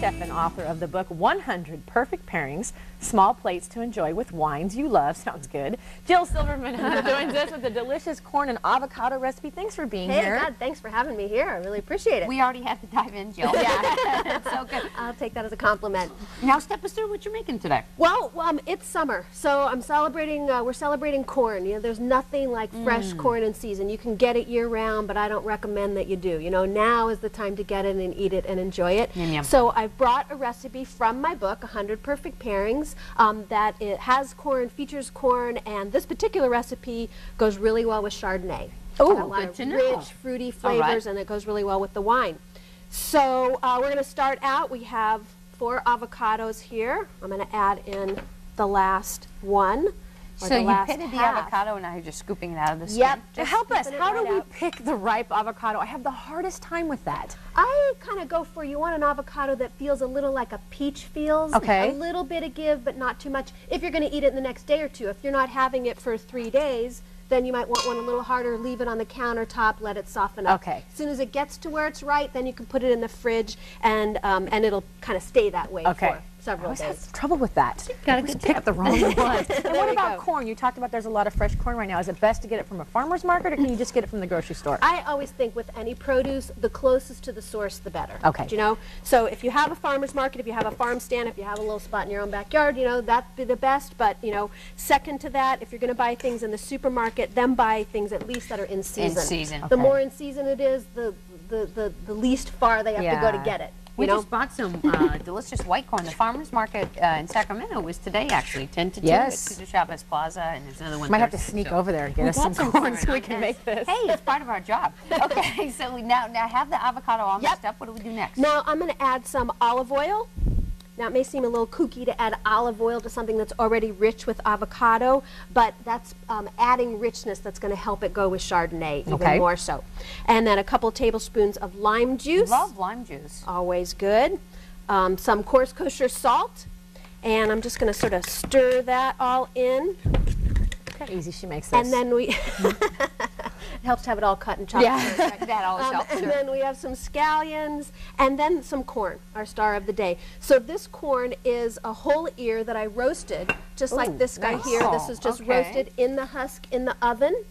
chef and author of the book 100 Perfect Pairings, Small Plates to Enjoy with Wines You Love. Sounds good. Jill Silverman Hough joins us with a delicious corn and avocado recipe. Thanks for being here. Hey, God, thanks for having me here. I really appreciate it. We already had to dive in, Jill. Yeah. It's so good. I'll take that as a compliment. Now step us through what you're making today. Well, it's summer, so I'm celebrating, we're celebrating corn. You know, there's nothing like fresh corn in season. You can get it year round, but I don't recommend that you do. You know, now is the time to get it and eat it and enjoy it. Yum, yum. So I've brought a recipe from my book, 100 Perfect Pairings, that it has corn, features corn, and this particular recipe goes really well with Chardonnay. Oh, good good to know. Rich, fruity flavors, and it goes really well with the wine. So we're going to start out. We have 4 avocados here. I'm going to add in the last one. So you pitted the avocado and now you're just scooping it out of the skin? Yep. To help us, how do we out. pick the ripe avocado? I have the hardest time with that. I kind of go for, you want an avocado that feels a little like a peach feels. Okay. A little bit of give, but not too much. If you're going to eat it in the next day or two. If you're not having it for 3 days, then you might want one a little harder, leave it on the countertop, let it soften up. Okay. As soon as it gets to where it's right, then you can put it in the fridge, and it'll kind of stay that way for several I always days. have trouble with that. Got a I good pick the wrong one. And There what you about go. corn? You talked about there's a lot of fresh corn right now. Is it best to get it from a farmer's market, or can you just get it from the grocery store? I always think with any produce, the closest to the source, the better. Okay. You know, so if you have a farmer's market, if you have a farm stand, if you have a little spot in your own backyard, you know, that'd be the best. But, you know, second to that, if you're going to buy things in the supermarket, then buy things at least that are in season. In season. The Okay. more in season it is, the least far they have to go to Yeah. get it. We You know? just bought some delicious white corn. The farmer's market in Sacramento was today, actually, 10 to 2 Yes. at Cedar Chavez Plaza, and there's another one Might have to Thursday, sneak so- over there and get We us got some some corn corn so we on can this. make this. Hey, it's part of our job. Okay, so we now have the avocado all mixed up. What do we do next? Now I'm going to add some olive oil. Now it may seem a little kooky to add olive oil to something that's already rich with avocado, but that's adding richness that's going to help it go with Chardonnay even Okay. more so. And then a couple tablespoons of lime juice. Love lime juice. Always good. Some coarse kosher salt. And I'm just going to sort of stir that all in. Look how easy she makes this. And then we... It helps to have it all cut and chopped. Yeah. first, right? That always helps. And sure. then we have some scallions, and then some corn, our star of the day. So this corn is a whole ear that I roasted, just Ooh, like this guy nice. here. This is just Okay. roasted in the husk in the oven,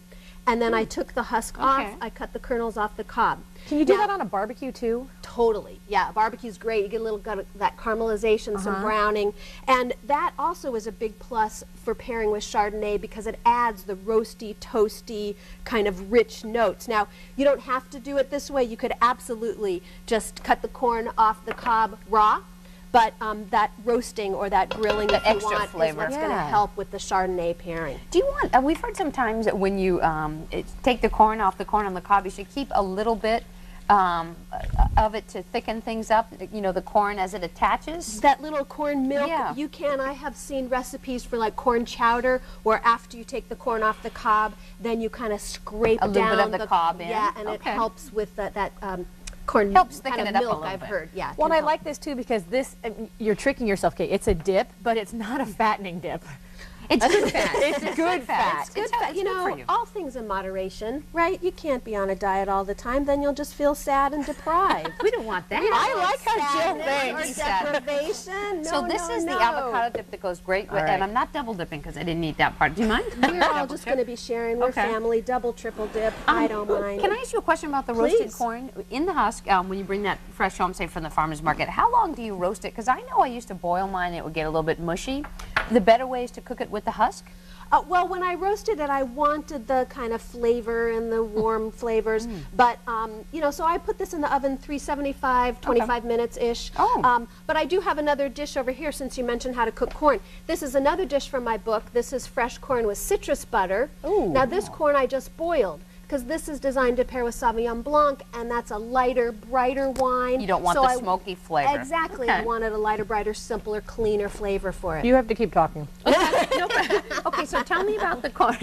and then I took the husk off. Okay. I cut the kernels off the cob. Can you do Now- that on a barbecue too? Totally. Yeah, barbecue's great. You get a little that caramelization, some browning. And that also is a big plus for pairing with Chardonnay because it adds the roasty, toasty, kind of rich notes. Now, you don't have to do it this way. You could absolutely just cut the corn off the cob raw. But that roasting or that grilling That if you extra want flavor. is what's going to Yeah. help with the Chardonnay pairing. Do you want, we've heard sometimes that when you take the corn off the corn on the cob, you should keep a little bit of it to thicken things up, you know, the corn as it attaches. That little corn milk, Yeah. I have seen recipes for like corn chowder where after you take the corn off the cob, then you kind of scrape A little bit down of the cob in? Yeah, and it Okay. helps with that corn Helps kind thicken of it up a milk little I've bit. heard. Yeah. Well, and can I help. like this too because this, you're tricking yourself, Kate. It's a dip, but it's not a fattening dip. It's good fat. It's good fat. Good fat. It's You good know, for you. all things in moderation, right? You can't be on a diet all the time, then you'll just feel sad and deprived. We don't want that. I like how Jill Sadness thinks. or deprivation. No, So this no, is no. the avocado dip that goes great with, All right. and I'm not double dipping because I didn't eat that part. Do you mind? We're all just going to be sharing. We're Okay. family, double, triple dip. I don't mind. Can I ask you a question about the roasted Please. corn? In the husk, when you bring that fresh home, say from the farmer's market, how long do you roast it? Because I know I used to boil mine, it would get a little bit mushy. The better way is to cook it with the husk? Well, when I roasted it, I wanted the kind of flavor and the warm flavors. But, you know, so I put this in the oven 375, 25 minutes-ish. Oh. But I do have another dish over here since you mentioned how to cook corn. This is another dish from my book. This is fresh corn with citrus butter. Ooh. Now, this corn I just boiled, because this is designed to pair with Sauvignon Blanc, and that's a lighter, brighter wine. You don't want So the I- smoky flavor. Exactly. I Okay. wanted a lighter, brighter, simpler, cleaner flavor for it. You have to keep talking. Okay, Okay, so tell me about the corn.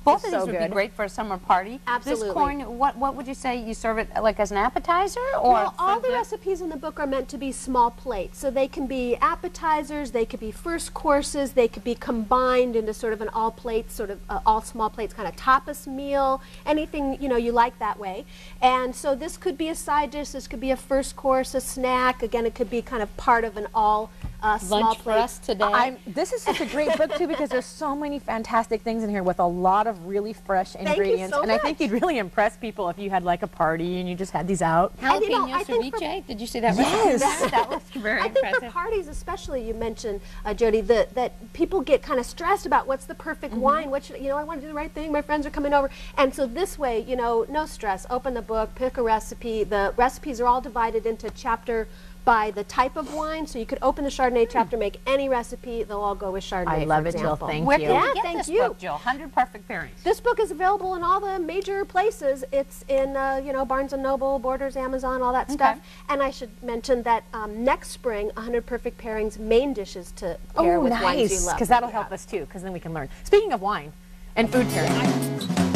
Both of these so would be good. great for a summer party. Absolutely. This corn, what would you say? You serve it like as an appetizer, or Well, all for the recipes in the book are meant to be small plates, so they can be appetizers, they could be first courses, they could be combined into sort of an all plates, sort of all small plates kind of tapas meal, anything you like that way. And so this could be a side dish, this could be a first course, a snack. Again, it could be kind of part of an all small lunch for plate. us today? This is such a great book too because there's so many fantastic things in here with a lot of really fresh ingredients. so and I think much. you'd really impress people if you had like a party and you just had these out. And, you know, Jalapeno I think for- ceviche. Did you see that? Yes. recipe? That was very I think for impressive. parties especially, you mentioned, Jody, that people get kind of stressed about what's the perfect wine, what should, I want to do the right thing, my friends are coming over. And so this way, no stress. Open the book, pick a recipe. The recipes are all divided into chapter by the type of wine, so you could open the Chardonnay chapter, make any recipe, they'll all go with Chardonnay, I love for it, Jill. example. Thank Where you. can Yeah, we get thank this you. book, Jill? 100 Perfect Pairings. This book is available in all the major places. It's in, Barnes & Noble, Borders, Amazon, all that stuff. And I should mention that next spring, 100 Perfect Pairings main dishes to pair with wines you nice, love. because that'll help us too, because then we can learn. Speaking of wine and food pairing.